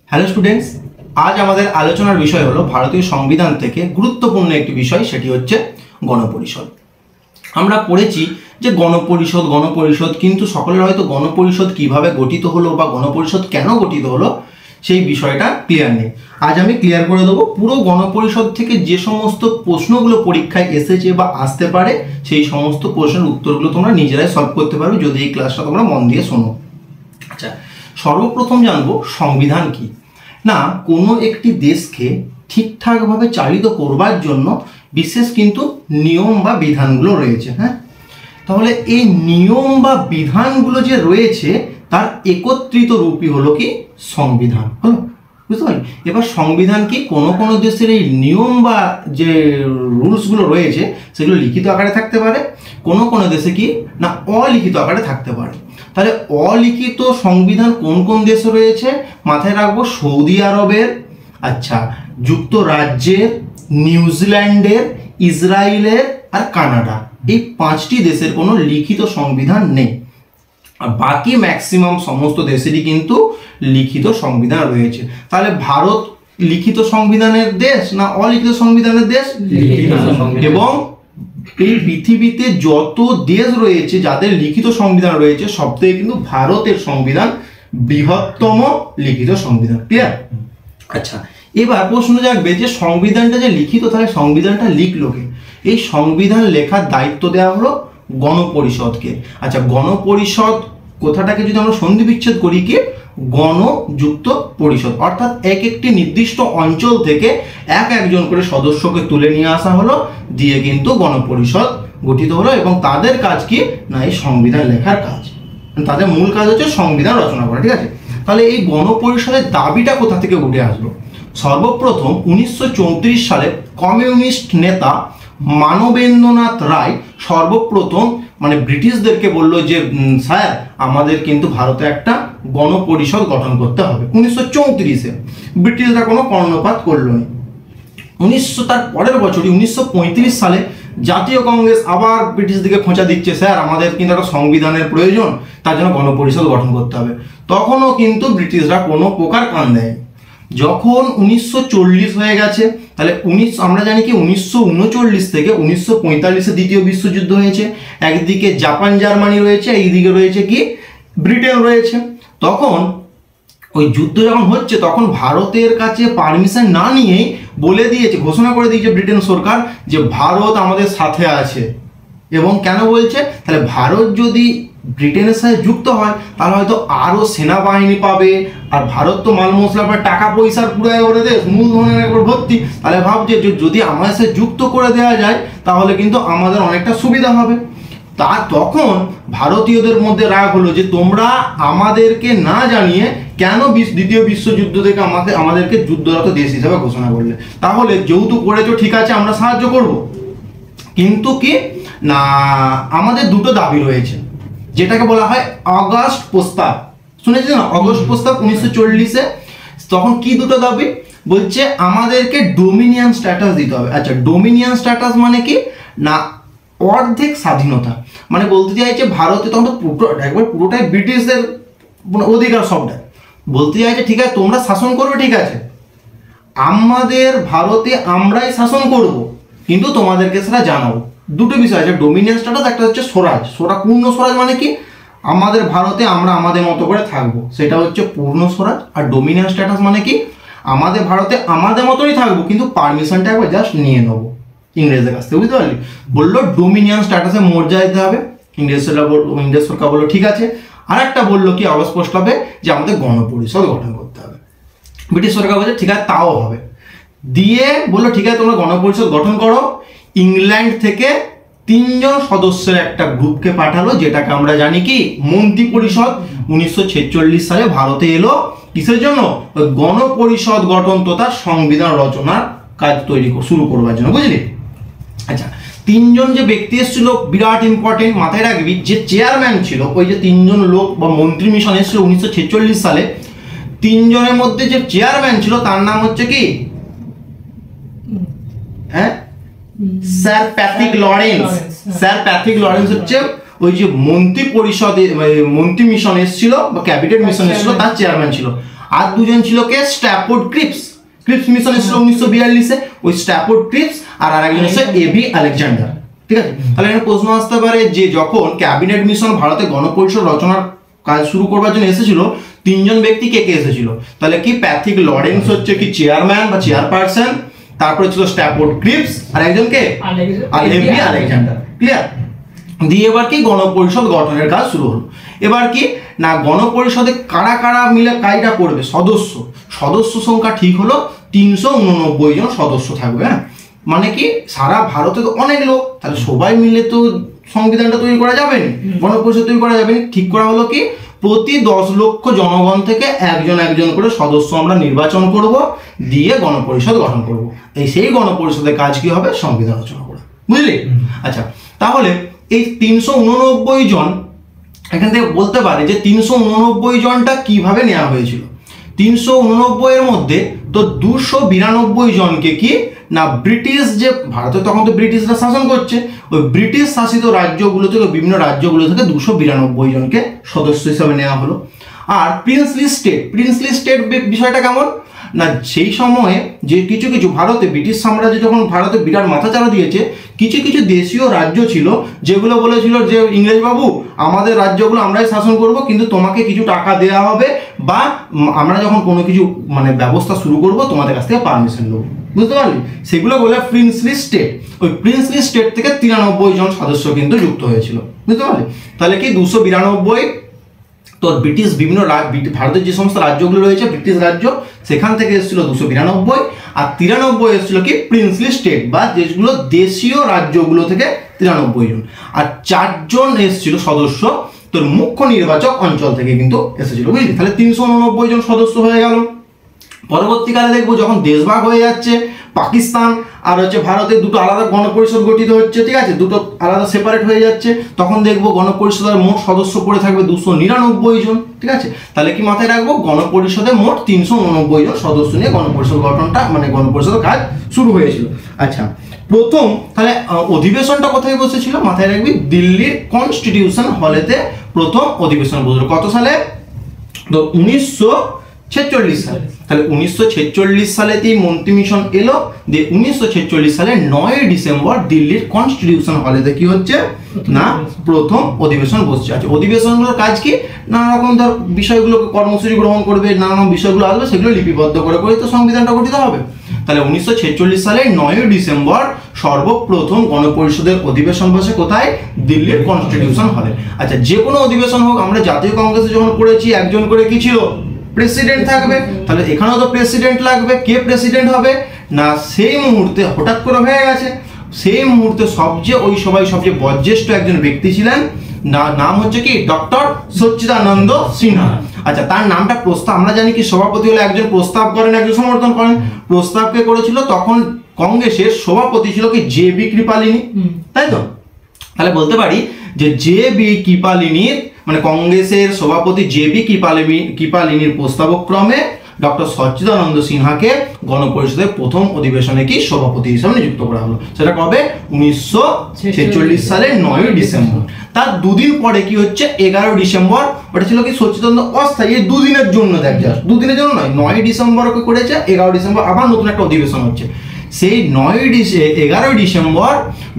Hello students, আজ আমাদের আলোচনার বিষয় হলো ভারতীয় সংবিধান থেকে গুরুত্বপূর্ণ একটি বিষয়, সেটি হচ্ছে গণপরিষদ। আমরা পড়েছি যে গণপরিষদ কিন্তু সকলের হয়তো গণপরিষদ কিভাবে গঠিত হলো বা গণপরিষদ কেন গঠিত হলো সেই বিষয়টা ক্লিয়ার নেই। আজ আমি ক্লিয়ার করে দেবো পুরো গণপরিষদ থেকে যে সমস্ত প্রশ্নগুলো পরীক্ষায় এসেছে বা আসতে পারে সেই সমস্ত প্রশ্নের উত্তরগুলো তোমরা নিজেরাই সলভ করতে পারবে যদি এই ক্লাসটা তোমরা মন দিয়ে শোনো। আচ্ছা, সর্বপ্রথম জানবো সংবিধান কি। না, কোনো একটি দেশকে ঠিকঠাকভাবে চালিত করবার জন্য বিশেষ কিন্তু নিয়ম বা বিধানগুলো রয়েছে। হ্যাঁ, তাহলে এই নিয়ম বা বিধানগুলো যে রয়েছে তার একত্রিত রূপই হলো কি সংবিধান। হলো, বুঝতে পারলি? এবার সংবিধান কি কোনো দেশের এই নিয়ম বা যে রুলসগুলো রয়েছে সেগুলো লিখিত আকারে থাকতে পারে, কোনো দেশে কি না অলিখিত আকারে থাকতে পারে। তাহলে অলিখিত সংবিধান কোন কোন দেশে রয়েছে মাথায় রাখবো, সৌদি আরবের, আচ্ছা যুক্তরাজ্যের, নিউজিল্যান্ডের, ইসরায়েলের আর কানাডা, এই 5টি দেশের কোনো লিখিত সংবিধান নেই। আর বাকি ম্যাক্সিমাম সমস্ত দেশেরই কিন্তু লিখিত সংবিধান রয়েছে। তাহলে ভারত লিখিত সংবিধানের দেশ না অলিখিত সংবিধানের দেশ? এবং এই পৃথিবীতে যত দেশ রয়েছে যাদের লিখিত সংবিধান রয়েছে সব থেকে কিন্তু ভারতের সংবিধান বৃহত্তম লিখিত সংবিধান। ক্লিয়ার? আচ্ছা, এবার প্রশ্ন জাগবে যে সংবিধানটা যে লিখিত, তাহলে সংবিধানটা লিখলো কে? এই সংবিধান লেখার দায়িত্ব দেওয়া হলো গণপরিষদকে। আচ্ছা, গণপরিষদ কথাটাকে যদি আমরা সন্ধি বিচ্ছেদ করি কি গণযুক্ত পরিষদ, অর্থাৎ একটি নির্দিষ্ট অঞ্চল থেকে একজন করে সদস্যকে তুলে নিয়ে আসা হলো, দিয়ে কিন্তু গণপরিষদ গঠিত হলো। এবং তাদের কাজ কি না এই সংবিধান লেখার কাজ, তাদের মূল কাজ হচ্ছে সংবিধান রচনা করা। ঠিক আছে, তাহলে এই গণপরিষদের দাবিটা কোথা থেকে উঠে আসলো? সর্বপ্রথম 1934 সালে কমিউনিস্ট নেতা মানবেন্দ্রনাথ রায় সর্বপ্রথম ব্রিটিশদেরকে বললো যে স্যার আমাদের কিন্তু ভারতে একটা গণপরিষদ গঠন করতে হবে। 1934-এ ব্রিটিশরা কোনো কর্ণপাত করলো না। তার পরের বছরই 1935 সালে জাতীয় কংগ্রেস আবার ব্রিটিশদেরকে খোঁচা দিচ্ছে, স্যার আমাদের কিন্তু একটা সংবিধানের প্রয়োজন, তার জন্য গণপরিষদ গঠন করতে হবে। তখনও কিন্তু ব্রিটিশরা কোনো প্রকার কান দেয়নি। যখন 1940 হয়ে গেছে, তাহলে আমরা জানি কি 1939 থেকে 1945-এ দ্বিতীয় বিশ্বযুদ্ধ হয়েছে। একদিকে জাপান জার্মানি রয়েছে, এইদিকে রয়েছে কি ব্রিটেন রয়েছে। তখন ওই যুদ্ধ যখন হচ্ছে তখন ভারতের কাছে পারমিশন না নিয়েই বলে দিয়েছে, ঘোষণা করে দিয়েছে ব্রিটেন সরকার যে ভারত আমাদের সাথে আছে। এবং কেন বলছে? তাহলে ভারত যদি ব্রিটেনের সাথে যুক্ত হয় তাহলে হয়তো আরও সেনাবাহিনী পাবে, আর ভারত তো মাল মশলা পাবে, টাকা পয়সার পুরো ওরে দেশ মূলধনের একবার ভর্তি। তাহলে ভাবছে যে যদি আমাদের সাথে যুক্ত করে দেওয়া যায় তাহলে কিন্তু আমাদের অনেকটা সুবিধা হবে। তখন ভারতীয়দের মধ্যে রাগ হলো যে তোমরা আমাদেরকে না জানিয়ে কেন দ্বিতীয় বিশ্বযুদ্ধ থেকে আমাদেরকে যুদ্ধরত দেশ হিসাবে ঘোষণা করলে? তাহলে যেহেতু করেছো ঠিক আছে আমরা সাহায্য করব, কিন্তু কি না আমাদের দুটো দাবি রয়েছে, যেটাকে বলা হয় অগস্ট প্রস্তাব। শুনেছি না অগস্ট প্রস্তাব 1940-এ? তখন কি দুটো দাবি বলছে? আমাদেরকে ডোমিনিয়ন স্ট্যাটাস দিতে হবে। আচ্ছা, ডোমিনিয়ন স্ট্যাটাস মানে কি না অর্ধেক স্বাধীনতা, বলতে চাইছে ভারতে তখন তো পুরোটাই ব্রিটিশদের অধিকার সবটা। বলতে চাইছে ঠিক আছে তোমরা শাসন করবে, ঠিক আছে আমাদের ভারতে আমরাই শাসন করব, কিন্তু তোমাদেরকে সেটা জানাবো। দুটো বিষয় আছে, ডোমিনিয়ন স্ট্যাটাস, একটা হচ্ছে স্বরাজ। পূর্ণ স্বরাজ মানে কি আমাদের ভারতে আমরা আমাদের মতো করে থাকবো, সেটা হচ্ছে পূর্ণ স্বরাজ। আর ডোমিনিয়ন স্ট্যাটাস মানে কি আমাদের ভারতে আমাদের মতোই থাকবো, কিন্তু পারমিশনটা একবার জাস্ট নিয়ে নেবো ইংরেজদের কাছ থেকে। বুঝতে পারলি? বললো ডোমিনিয়ন স্ট্যাটাসে মর্যাদা দিতে হবে। ইংরেজ সরকার বললো ঠিক আছে। আর একটা বললো কি অগস্ট প্রস্তাবে যে আমাদের গণপরিষদ গঠন করতে হবে। ব্রিটিশ সরকার বলছে ঠিক আছে তাও হবে, দিয়ে বললো ঠিক আছে তোমরা গণপরিষদ গঠন করো। ইংল্যান্ড থেকে 3 জন সদস্যের একটা গ্রুপকে পাঠালো, যেটাকে আমরা জানি কি মন্ত্রী পরিষদ। 1946 সালে ভারতে এলো কিসের জন্য? গণপরিষদ গঠন তথা সংবিধান রচনার কাজ শুরু করবার জন্য। বুঝলি? আচ্টা, 3 জন যে ব্যক্তি এসেছিল বিরাট ইম্পর্টেন্ট, মাথায় রাখবি। যে চেয়ারম্যান ছিল, ওই যে 3 জন লোক বা মন্ত্রী মিশন এসেছিল 1946 সালে, 3 জনের মধ্যে যে চেয়ারম্যান ছিল তার নাম হচ্ছে কি sir Patrick Lawrence. Sir Patrick Lawrence হচ্ছে ওই যে মন্ত্রী পরিষদে মন্ত্রী মিশন এসেছিল বা ক্যাবিনেট মিশন এসেছিল, তার চেয়ারম্যান ছিল। আর দুজন ছিল কে, স্ট্যাফোর্ড ক্রিপস মিশন এসেছিল 1942-এ, ওই স্ট্যাফোর্ড ক্রিপস আর আরেকজন এসে এবি আলেকজান্ডার। ঠিক আছে, তাহলে এখানে প্রশ্ন আসতে পারে যে যখন ক্যাবিনেট মিশন ভারতে গণপরিষদ রচনার কাজ শুরু করবার জন্য এসেছিল, তিনজন ব্যক্তি কে কে এসেছিল? তাহলে কি প্যাথিক লরেন্স হচ্ছে কি চেয়ারম্যান বা চেয়ারপারসন, তারপরে ছিল স্ট্যাফোর্ড ক্রিপস আর একজন কে এবি আলেকজান্ডার। ক্লিয়ার? দিয়ে এবার কি গণপরিষদ গঠনের কাজ শুরু হলো। এবার কি না, গণপরিষদে কারা কারা মিলে কাজটা করবে, সদস্য সংখ্যা ঠিক হলো 389 জন সদস্য থাকবে। হ্যাঁ, মানে কি সারা ভারতে তো অনেক লোক, তাহলে সবাই মিলে তো সংবিধানটা তৈরি করা যাবে না, গণপরিষদ তৈরি করা যাবে না। ঠিক করা হলো কি প্রতি 10 লক্ষ জনগণ থেকে একজন একজন করে সদস্য আমরা নির্বাচন করব, দিয়ে গণপরিষদ গঠন করব। সেই গণপরিষদের কাজ কি হবে, সংবিধান রচনা করা। বুঝলি? আচ্ছা, তাহলে এই 389 জন, এখান থেকে বলতে পারে যে 389 জনটা কিভাবে নেওয়া হয়েছিল। 389 এর মধ্যে তো 292 জনকে কি না, ব্রিটিশ, যে ভারতে তখন তো ব্রিটিশরা শাসন করছে, ওই ব্রিটিশ শাসিত রাজ্যগুলো থেকে, বিভিন্ন রাজ্যগুলো থেকে 292 জনকে সদস্য হিসাবে নেওয়া হলো। আর প্রিন্সলি স্টেট বিষয়টা কেমন না, সেই সময়ে যে কিছু কিছু ভারতে ব্রিটিশ সাম্রাজ্য যখন ভারতে বিরাট মাথাচাড়া দিয়েছে, কিছু কিছু দেশীয় রাজ্য ছিল যেগুলো বলেছিল যে ইংরেজ বাবু আমাদের রাজ্যগুলো আমরাই শাসন করব, কিন্তু তোমাকে কিছু টাকা দেওয়া হবে, বা আমরা যখন কোনো কিছু মানে ব্যবস্থা শুরু করব তোমাদের কাছ থেকে পারমিশন নেবো। বুঝতে পারলি? সেগুলো বলে প্রিন্সলি স্টেট। ওই প্রিন্সলি স্টেট থেকে 93 জন সদস্য কিন্তু যুক্ত হয়েছিল। বুঝতে পারলি? তাহলে কি 292 তো ব্রিটিশ বিভিন্ন ভারতের যে সমস্ত রাজ্যগুলো রয়েছে ব্রিটিশ রাজ্য, সেখান থেকে এসেছিল 292, আর 93 এসেছিল কি প্রিন্সলি স্টেট বা যেগুলো দেশীয় রাজ্যগুলো থেকে 93 জন, আর 4 জন এসেছিল সদস্য তোর মুখ্য নির্বাচক অঞ্চল থেকে কিন্তু এসেছিল। বুঝলি? তাহলে 389 জন সদস্য হয়ে গেল। পরবর্তীকালে দেখবো যখন দেশভাগ হয়ে যাচ্ছে, পাকিস্তান আর হচ্ছে ভারতের দুটো আলাদা গণপরিষদ গঠিত হচ্ছে, ঠিক আছে, দুটো আলাদা সেপারেট হয়ে যাচ্ছে, তখন দেখবো গণপরিষদের মোট সদস্য পড়ে থাকবে 299 জন। ঠিক আছে, তাহলে কি মাথায় রাখবো, গণপরিষদে মোট 389 জন সদস্য নিয়ে গণপরিষদ গঠনটা মানে গণপরিষদের কাজ শুরু হয়েছিল। আচ্ছা, প্রথম তাহলে অধিবেশনটা কোথায় বসেছিল, মাথায় রাখবি দিল্লির কনস্টিটিউশন হলেতে প্রথম অধিবেশন বসেছিল। কত সালে? তো 1946 সালে। তাহলে 1946 সালেতেই মন্ত্রী মিশন এলো, দিয়ে 1946 সালে 9 ডিসেম্বর দিল্লির কনস্টিটিউশন হলেতে কি হচ্ছে না, প্রথম অধিবেশন বসছে। আচ্ছা, অধিবেশনগুলোর কাজ কি, নানা রকম ধর বিষয়গুলোকে কর্মসূচি গ্রহণ করবে, নানা বিষয়গুলো আসবে, সেগুলো লিপিবদ্ধ করে তো সংবিধানটা গঠিত হবে। তাহলে 1946 সালে 9 ডিসেম্বর সর্বপ্রথম গণপরিষদের অধিবেশন বসে কোথায়, দিল্লির কনস্টিটিউশন হলে। আচ্ছা, যে কোনো অধিবেশন হোক, আমরা জাতীয় কংগ্রেসে যখন পড়েছি একজন করে কি ছিল, প্রেসিডেন্ট থাকবে, তাহলে এখানেও তো প্রেসিডেন্ট লাগবে। কে প্রেসিডেন্ট হবে না, সেই মুহূর্তে হঠাৎ করে হয়ে গেছে, সেই মুহূর্তে সবচেয়ে বয়োজ্যেষ্ঠ একজন ব্যক্তি ছিলেন, নাম হচ্ছে কি ডক্টর সচ্চিদানন্দ সিনহা। আচ্ছা, তার নামটা আমরা জানি কি সভাপতি হলে একজন প্রস্তাব করেন, একজন সমর্থন করেন। প্রস্তাবকে করেছিল তখন কংগ্রেসের সভাপতি ছিল কি জে.বি. কৃপালিনী, তাই তো? তাহলে বলতে পারি যে জে.বি. কৃপালিনীর মানে কংগ্রেসের সভাপতি জে.বি. কৃপালিনীর প্রস্তাবক্রমে ডক্টর সচ্চিদানন্দ সিনহাকে গণপরিষদের প্রথম অধিবেশনে কি সভাপতি হিসেবে নিযুক্ত করা হলো। সেটা কবে? 1946 সালের 9 ডিসেম্বর। তার দুদিন পরে কি হচ্ছে, 11 ডিসেম্বর, ওটা ছিল কি সচ্চিদানন্দ অস্থায়ী, 2 দিনের জন্য, দেখ যা 2 দিনের জন্য নয়, 9 ডিসেম্বর ওকে করেছে, 11 ডিসেম্বর আবার নতুন একটা অধিবেশন হচ্ছে। সেই 11 ডিসেম্বর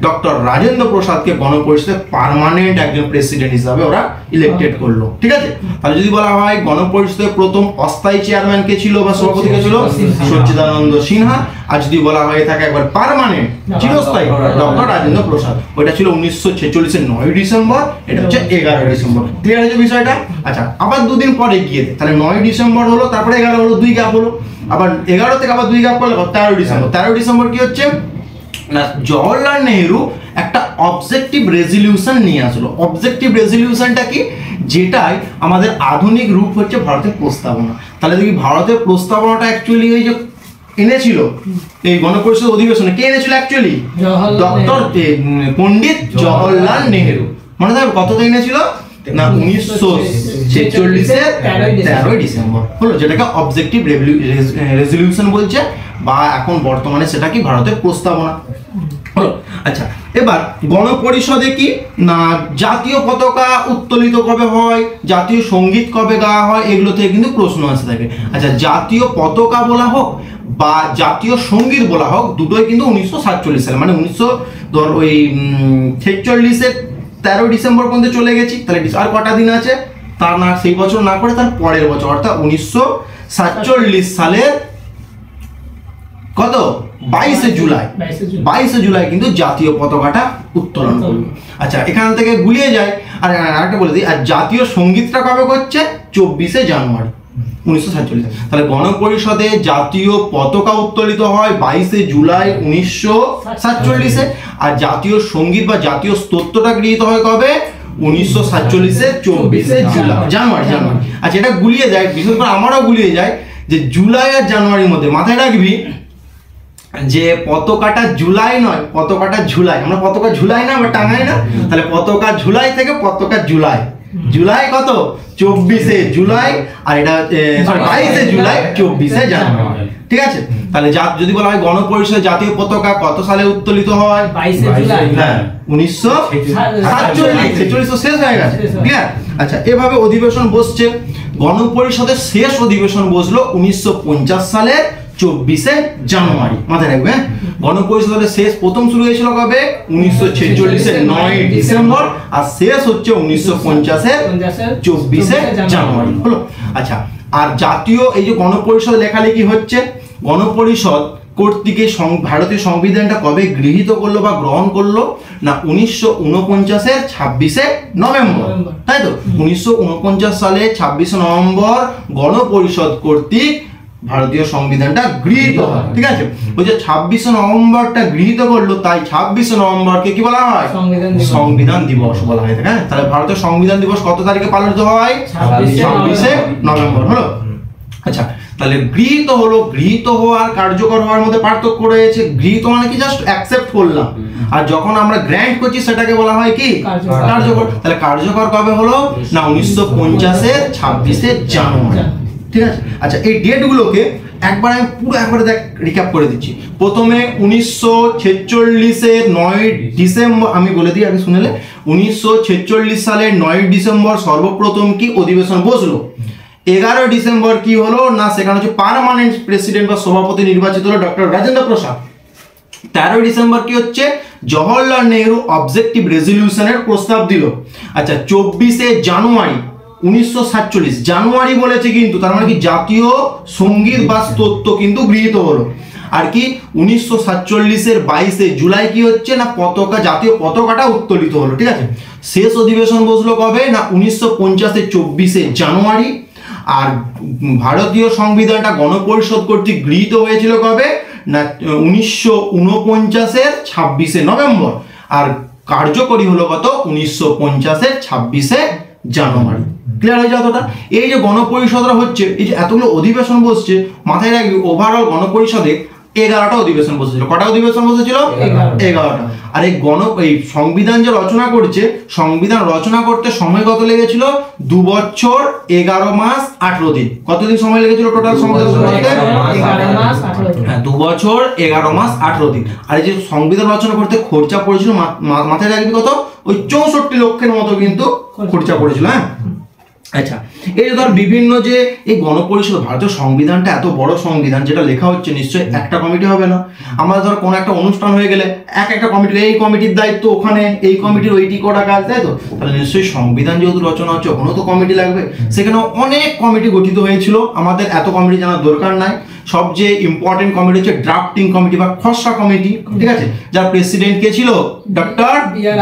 ডক্টর রাজেন্দ্র প্রসাদকে গণপরিষদের পার্মানেন্ট একজন প্রেসিডেন্ট হিসাবে ওরা ইলেক্টেড করলো। ঠিক আছে, তাহলে যদি বলা হয় গণপরিষদের প্রথম অস্থায়ী চেয়ারম্যান কে ছিল বা সভাপতি কে ছিল, সচ্চিদানন্দ সিনহা। আর যদি বলা হয় থাকে একবার পার্মানেন্ট চিরস্থায়ী, ডক্টর রাজেন্দ্র প্রসাদ। ওইটা ছিল 1946 9 ডিসেম্বর, এটা হচ্ছে 11 ডিসেম্বর। ক্লিয়ার হয়েছে বিষয়টা? আচ্ছা, আবার 2 দিন পরে গিয়ে তাহলে 9 ডিসেম্বর হলো, তারপরে 11 হলো, 2 গ্যাপ হলো, আবার 11 থেকে আবার 2 গ্যাপ করলে 13 ডিসেম্বর। 13 ডিসেম্বর কি হচ্ছে না, জওহরলাল নেহরু একটা অবজেক্টিভ রেজলিউশন নিয়ে আসলো। অবজেক্টিভ রেজলিউশনটা কি, যেটাই আমাদের আধুনিক রূপ হচ্ছে ভারতের প্রস্তাবনা। তাহলে দেখি ভারতের প্রস্তাবনাটা অ্যাকচুয়ালি এই যে এনেছিল এই গণপরিষদ অধিবেশনে, কে এনেছিল অ্যাকচুয়ালি? ডক্টর পণ্ডিত জওহরলাল নেহরু। মনে থাকবে কতটা এনেছিল না, 1946 13 ডিসেম্বর হলো, যেটাকে অবজেক্টিভ রেজলিউশন বলছে, বা এখন বর্তমানে সেটা কি ভারতের প্রস্তাবনা হলো। আচ্ছা, এবার গণপরিষদে কি না জাতীয় পতাকা উত্তোলিত কবে হয়, জাতীয় সঙ্গীত কবে গাওয়া হয়, এগুলো থেকে কিন্তু প্রশ্ন আসে থাকে। আচ্ছা, জাতীয় পতাকা বলা হোক বা জাতীয় সঙ্গীত বলা হোক, দুটোই কিন্তু 1947 সালে, মানে 1946-এর 13 ডিসেম্বর পর্যন্ত চলে গেছি। তাহলে আর কটা দিন আছে, তার না সেই বছর না করে তার পরের বছর, অর্থাৎ 1947 সালের কত 22শে জুলাই কিন্তু জাতীয় পতাকাটা উত্তোলন করলো। আচ্ছা, এখান থেকে গুলিয়ে যায়। আর আরেকটা বলে দিই, আর জাতীয় সঙ্গীতটা কবে করছে, 24শে জানুয়ারি 1947। তাহলে গণপরিষদে জাতীয় পতাকা উত্তোলিত হয় 22শে জুলাই 1947-এ, আর জাতীয় সঙ্গীত বা জাতীয় স্তোত্রটা গৃহীত হয় কবে, 1947-এর 24শে জানুয়ারি। আচ্ছা, এটা গুলিয়ে যায়, বিশেষ করে আমারও গুলিয়ে যায় যে জুলাই আর জানুয়ারির মধ্যে। মাথায় রাখবি যে পতাকাটা জুলাই নয়, পতাকাটা ঝুলাই। আমরা পতাকা ঝুলাই না বা টাঙাই না, তাহলে পতাকা ঝুলাই থেকে পতাকা জুলাই। জুলাই কত, 24শে জুলাই, আর এটা 22শে জুলাই 24শে জানুয়ারি। ঠিক আছে, তাহলে যদি বলা হয় গণপরিষদ জাতীয় পতাকা কত সালে উত্তোলিত হয়, 22শে জুলাই। হ্যাঁ, 1947 তো শেষ হয়ে গেছে। ক্লিয়ার? আচ্ছা, এভাবে অধিবেশন বসছে। গণপরিষদের শেষ অধিবেশন বসলো 1950 সালের 24শে জানুয়ারি। মাথায় রাখবে, গণপরিষদের শেষ প্রথম শুরু হয়েছিল কবে, 1946-এর 9 ডিসেম্বর, আর শেষ হচ্ছে 1950-এর 24শে জানুয়ারি হলো। আচ্ছা, আর জাতীয় এই যে গণপরিষদ লেখালেখি হচ্ছে, গণপরিষদ কর্তৃক ভারতীয় সংবিধানটা কবে গৃহীত করলো বা গ্রহণ করলো না, 1949-এর 26শে নভেম্বর। তাই তো, 1949 সালে 26শে নভেম্বর গণপরিষদ কর্তৃক ভারতীয় সংবিধানটা গৃহীত হয়। ঠিক আছে, ওই যে 26শে নভেম্বরটা গৃহীত করলো, তাই 26শে নভেম্বরকে কি বলা হয়, সংবিধান দিবস বলা হয়। হ্যাঁ, তাহলে ভারতের সংবিধান দিবস কত তারিখে পালিত হয়, 26শে নভেম্বর হলো। আচ্ছা, তাহলে গৃহীত হলো, গৃহীত হওয়ার কার্যকর হওয়ার মধ্যে পার্থক্য রয়েছে। গৃহীত মানে কি জাস্ট অ্যাকসেপ্ট করলাম, আর যখন আমরা গ্র্যান্ট করছি সেটাকে বলা হয় কি, কার্যকর। তাহলে কার্যকর কবে হলো না, 1950-এর 26শে জানুয়ারি। ঠিক আছে, আচ্ছা, এই ডেটগুলোকে একবার আমি পুরো রিক্যাপ করে দিচ্ছি। প্রথমে 1946-এর 9 ডিসেম্বর, আমি বলে দিই আগে শুনেলে। 1946 সালের 9 ডিসেম্বর সর্বপ্রথম কি অধিবেশন বসলো। 11 ডিসেম্বর কি হলো না, সেখানে হচ্ছে পার্মানেন্ট প্রেসিডেন্ট বা সভাপতি নির্বাচিত হলো ডক্টর রাজেন্দ্র প্রসাদ। 13 ডিসেম্বর কি হচ্ছে, জওহরলাল নেহরু অবজেক্টিভ রেজলিউশনের প্রস্তাব দিল। আচ্ছা, 24শে জানুয়ারি 1947, জানুয়ারি বলেছে কিন্তু, তার মানে কি জাতীয় সঙ্গীত বা স্তোত্র কিন্তু গৃহীত হলো। আর কি 1947-এর 22শে জুলাই কি হচ্ছে না, পতাকা জাতীয় পতাকাটা উত্তোলিত হলো। ঠিক আছে, শেষ অধিবেশন বসলো কবে না, 1950-এর 24শে জানুয়ারি। আর ভারতীয় সংবিধানটা গণপরিষদ কর্তৃক গৃহীত হয়েছিল কবে না, 1949-এর 26শে নভেম্বর। আর কার্যকরী হলো কত, 1950-এর 26শে জানুয়ারি। ক্লিয়ার হয়ে যাওয়াটা। এই যে গণপরিষদরা হচ্ছে, এই যে এতগুলো অধিবেশন বসছে, মাথায় রাখবি ওভারঅল গণপরিষদে 11টা অধিবেশন বসেছিল। কটা অধিবেশন বসেছিল, 11টা। আর এই সংবিধান যে রচনা করছে, সংবিধান রচনা করতে সময় কত লেগেছিল, 2 বছর 11 মাস 18 দিন। কতদিন সময় লেগেছিল টোটাল সংবিধান রচনাতে, 2 বছর 11 মাস 18 দিন। আর এই যে সংবিধান রচনা করতে খরচা পড়েছিল, মাথায় রাখবি কত, ওই 64 লক্ষের মতো কিন্তু খরচা পড়েছিল। হ্যাঁ, আচ্ছা, এই ধর বিভিন্ন যে এই গণপরিষদ, ভারতীয় সংবিধানটা এত বড় সংবিধান, যেটা লেখা হচ্ছে নিশ্চয়ই একটা কমিটি হবে না। আমরা ধর কোনো একটা অনুষ্ঠান হয়ে গেলে একটা কমিটি, এই কমিটির দায়িত্ব ওখানে, এই কমিটির ওইটি করা কাজ, তাই তো। তাহলে নিশ্চয়ই সংবিধান যেহেতু রচনা হচ্ছে, ওখানেও তো কমিটি লাগবে। সেখানে অনেক কমিটি গঠিত হয়েছিল, আমাদের এত কমিটি জানার দরকার নাই। সবচেয়ে ইম্পর্টেন্ট কমিটি হচ্ছে ড্রাফটিং কমিটি বা খসড়া কমিটি। ঠিক আছে, যার প্রেসিডেন্ট কে ছিল, ডক্টর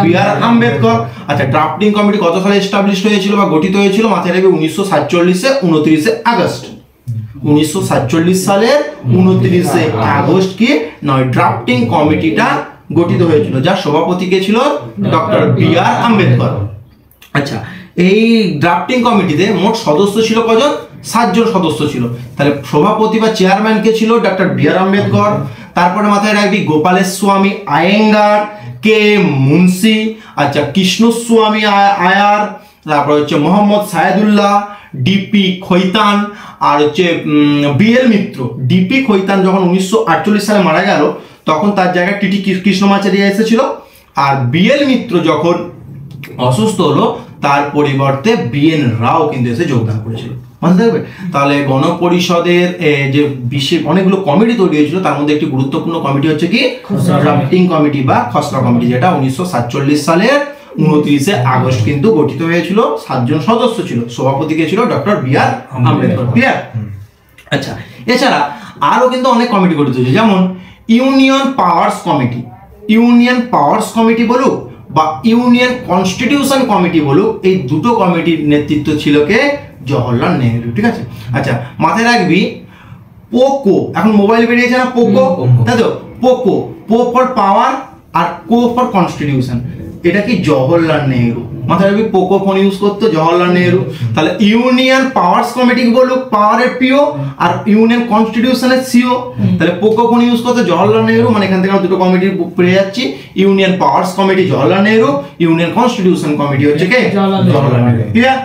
বি.আর. আম্বেদকর। আচ্ছা, ড্রাফটিং কমিটি কত সালে এস্টাবলিশড হয়েছিল বা গঠিত হয়েছিল, মাথায় রাখবে 1947-এ 29শে আগস্ট। 1947 সালের 29শে আগস্ট কি নয়, ড্রাফটিং কমিটিটা গঠিত হয়েছিল, যার সভাপতি কে ছিল, ডক্টর বি.আর. আম্বেদকর। আচ্ছা, এই ড্রাফটিং কমিটিতে মোট সদস্য ছিল কজন, 7 জন সদস্য ছিল। তাহলে সভাপতি বা চেয়ারম্যান কে ছিল, ডক্টর বি.আর. আম্বেদকর। তারপরে মাথায় রাখবি গোপালেস্বামী আয়েঙ্গার, কে মুন্সি, আচ্ছা কৃষ্ণস্বামী আয়ার, তারপর হচ্ছে মোহাম্মদ সায়েদুল্লাহ, ডিপি খৈতান, আর হচ্ছে বিএল মিত্র। ডিপি খৈতান যখন 1948 সালে মারা গেল, তখন তার জায়গায় টিটি কৃষ্ণমাচারিয়া এসেছিল। আর বিএল মিত্র যখন অসুস্থ হলো তার পরিবর্তে বিএন রাও কিন্তু এসে যোগদান করেছিল, মাথায় থাকবে। তাহলে গণপরিষদের যে বিশেষ অনেকগুলো কমিটি তৈরি হয়েছিল, তার মধ্যে একটি গুরুত্বপূর্ণ কমিটি হচ্ছে কি ড্রাফটিং কমিটি বা খসড়া কমিটি, যেটা 1947 সালের 29 আগস্ট কিন্তু গঠিত হয়েছিল। 7 জন সদস্য ছিল, সভাপতি কে ছিল ডক্টর বি.আর. আম্বেদকর। ক্লিয়ার? আচ্ছা, এছাড়া আরো কিন্তু অনেক কমিটি গঠিত হয়েছে, যেমন union powers committee. Union powers committee বলুক বা ইউনিয়ন কনস্টিটিউশন কমিটি বলুক, এই দুটো কমিটির নেতৃত্ব ছিল কে? জওহরলাল নেহরু। ঠিক আছে? আচ্ছা, মাথায় রাখবি পোকো, এখন মোবাইল বেরিয়েছে না, পোকো, তাই তো? পোকো, পো ফর পাওয়ার আর কো ফর কনস্টিটিউশন, এটা কি জওহরলাল নেহরু। মাথায় রাখবি পোকো ফোন ইউজ করতো জওহরলাল নেহরু। তাহলে ইউনিয়ন পাওয়ার্স কমিটি বলুক পাওয়ারের পিও আর ইউনিয়ন কনস্টিটিউশনের সিও, তাহলে পোকো ফোন ইউজ করতো জওহরলাল নেহরু। মানে এখান থেকে আমরা দুটো কমিটি পেয়ে যাচ্ছি, union powers committee Jawaharlal Nehru, union constitution committee হচ্ছে কে? জওহরলাল নেহরু। ক্লিয়ার?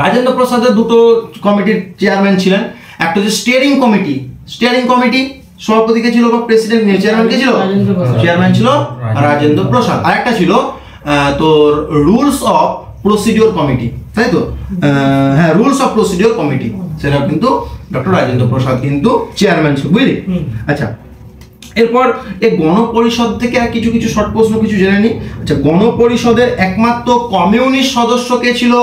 রাজেন্দ্র প্রসাদের দুটো কমিটির চেয়ারম্যান ছিলেন, একটা হচ্ছে স্টিয়ারিং কমিটি। স্টিয়ারিং কমিটি সভাপতি কে ছিল বা প্রেসিডেন্ট, চেয়ারম্যান কে ছিল? চেয়ারম্যান ছিল রাজেন্দ্র প্রসাদ। আরেকটা ছিল তোর রুলস অফ প্রসিডিওর কমিটি, তাই তো? হ্যাঁ, রুলস অফ প্রসিডিওর কমিটি, সেটা কিন্তু ডক্টর রাজেন্দ্র প্রসাদ কিন্তু চেয়ারম্যান ছিল, বুঝলি? আচ্ছা, এরপর এই গণপরিষদ থেকে আর কিছু কিছু শর্ট প্রশ্ন কিছু জেনে নি। আচ্ছা, গণপরিষদের একমাত্র কমিউনিস্ট সদস্য কে ছিল?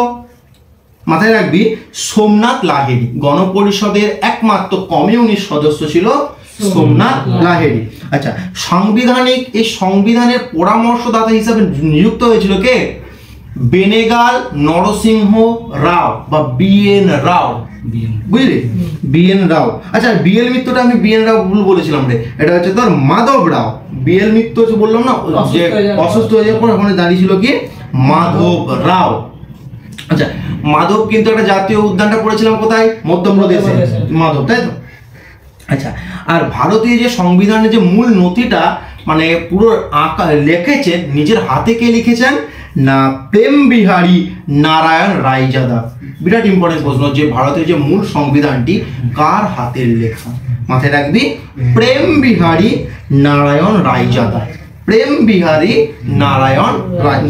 মাথায় রাখবি সোমনাথ লাহিড়ী। গণপরিষদের একমাত্র কমিউনিস্ট সদস্য ছিল সোমনাথ লাহিড়ী। আচ্ছা, সাংবিধানিক এই সংবিধানের পরামর্শদাতা হিসাবে নিযুক্ত হয়েছিল কে? বেনেগাল নরসিংহ রাও বা বিএন রাও, বুঝলি? বিএন রাও। আচ্ছা, বিএল মিত্রটা আমি বিএন রাও বলেছিলাম রে, এটা হচ্ছে তোর মাধব রাও। বিএল মিত্র হচ্ছে বললাম না যে অসুস্থ হয়ে যাওয়ার পর ওখানে দাঁড়িয়েছিল কি মাধব রাও। আচ্ছা, মাধব কিন্তু একটা জাতীয় উদ্যানটা পড়েছিলাম কোথায়? মধ্যপ্রদেশে, মাধব, তাই তো? আচ্ছা, আর ভারতীয় যে সংবিধানের যে মূল নথিটা মানে পুরো আঁকা লিখেছেন, নিজের হাতে কে লিখেছেন? না প্রেম বিহারী নারায়ণ রায়জাদা। বিরাট ইম্পর্টেন্ট প্রশ্ন, যে ভারতের যে মূল সংবিধানটি কার হাতের লেখা? মাথায় রাখবি প্রেম বিহারী নারায়ণ রায়জাদা। প্রেম বিহারী নারায়ণ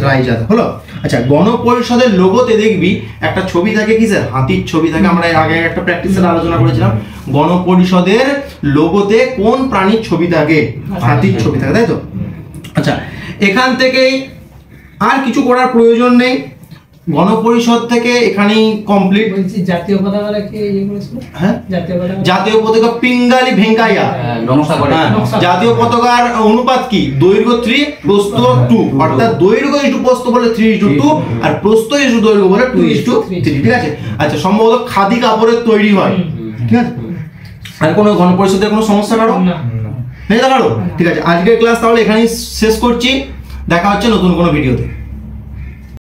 রায়জাদা হলো। আচ্ছা, গণপরিষদের লোগোতে দেখবি একটা ছবি থাকে, কিসের? হাতির ছবি থাকে। আমরা আগে একটা প্র্যাকটিসের আলোচনা করেছিলাম, গণপরিষদের লোগোতে কোন প্রাণীর ছবি থাকে? হাতির ছবি থাকে, তাই তো? আচ্ছা, এখান থেকেই আর কিছু করার প্রয়োজন নেই, গণপরিষদ থেকে এখানেই কমপ্লিট। জাতীয় পতাকা কে ইয়ে করেছিল? হ্যাঁ, জাতীয় পতাকা পিঙ্গালি ভেঙ্কাইয়া নকশা করে। জাতীয় পতাকার অনুপাত কি? দৈর্ঘ্য 3 প্রস্থ 2, অর্থাৎ দৈর্ঘ্য ইনটু প্রস্থ বলে 3:2 আর প্রস্থ ইনটু দৈর্ঘ্য বলে 2:3। ঠিক আছে? আচ্ছা, সম্ভবত খাদি কাপড়ের তৈরি হয়। ঠিক আছে? আর কোনো গণপরিষদের কোনো সমস্যা কারো নেই? কারো? ঠিক আছে, আজকের ক্লাস তাহলে এখানেই শেষ করছি। দেখা হচ্ছে নতুন কোনো ভিডিওতে।